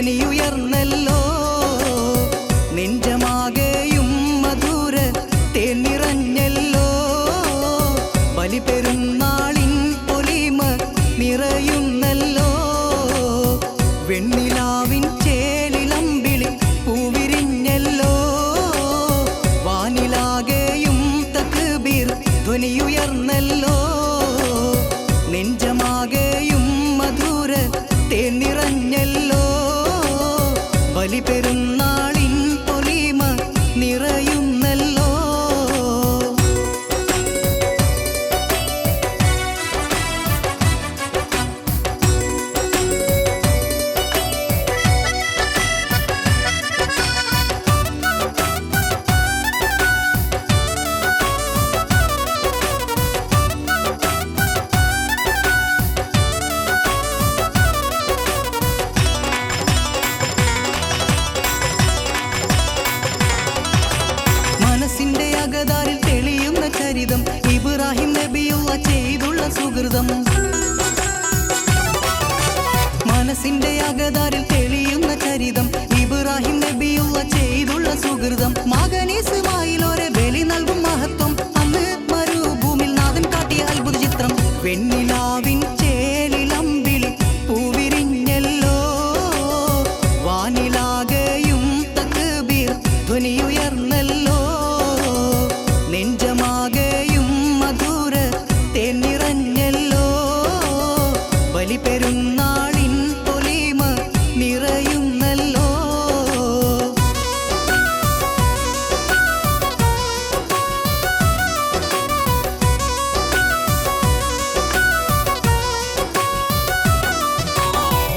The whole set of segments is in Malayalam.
ധ്വനിയുയർന്നല്ലോ നെഞ്ചമാകെയും മധുര തേനിറഞ്ഞല്ലോ ബലിപെരുന്നാളിൻ പൊലിമ നിറയുന്നല്ലോ വെണ്ണിലാവിൻ ചേലിലമ്പിളി പൂവിരിഞ്ഞല്ലോ വാനിലാകെയും തക്ബീർ ധ്വനിയുയർന്നല്ലോ നെഞ്ചമാകെയും മധുര തേനിറഞ്ഞല്ലോ ബലിപെരുന്നാളിൻ പൊലിമ നിറയുന്നല്ലോ മനസ്സിന്റെ അകതാരിൽ തെളിയുന്ന ചരിതം ഇബ്രാഹിം നബിയുള്ള ചെയ്തുള്ള സുഹൃതം മനസ്സിന്റെ അകതാരിൽ തെളിയുന്ന ചരിതം ഇബ്രാഹിം നബിയുള്ള ചെയ്തുള്ള സുഹൃതം മകൻ ഇസ്മായിലോരെ ബലി നൽകും മഹത്വം അന്ന് മരുഭൂമിൽ നാഥൻ കാട്ടിയ അത്ഭുത ചിത്രം വെണ്ണിലാവിൻ ചേലിലമ്പിളി പൂവിരിഞ്ഞല്ലോ വാനിലാകെയും തക്ബീർ ധ്വനിയുയർന്നല്ലോ നെഞ്ചമാകെയും മധുര തേനിറഞ്ഞല്ലോ ബലിപെരുന്നാളിൻ പൊലിമ നിറയുന്നല്ലോ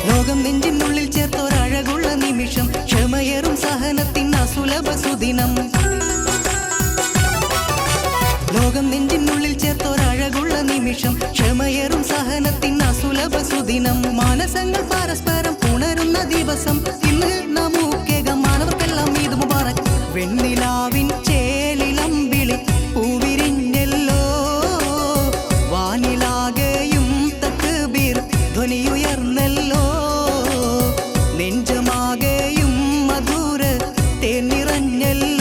ലോകം നെഞ്ചിനുള്ളിൽ ചേർത്തൊരഴകുള്ള നിമിഷം ക്ഷമയേറും സഹനത്തിൻ അസുലഭ സുദിനം ലോകം നെഞ്ചിനുള്ളിൽ ചേർത്തൊരഴകുള്ള നിമിഷം ക്ഷമയേറും സഹനത്തിൻ അസുലഭ സുദിനം മാനസങ്ങൾ പരസ്പരം പുണരുന്ന ദിവസം ഇന്ന് നമുക്കേകം മാനവർക്കെല്ലാം ഈദ് മുബാറക് വെണ്ണിലാവിൻ ചേലിലമ്പിളി പൂവിരിഞ്ഞല്ലോ വാനിലാകെയും തക്ബീർ ധ്വനിയുയർന്നല്ലോ നെഞ്ചമാകെയും മധുര തേനിറഞ്ഞല്ലോ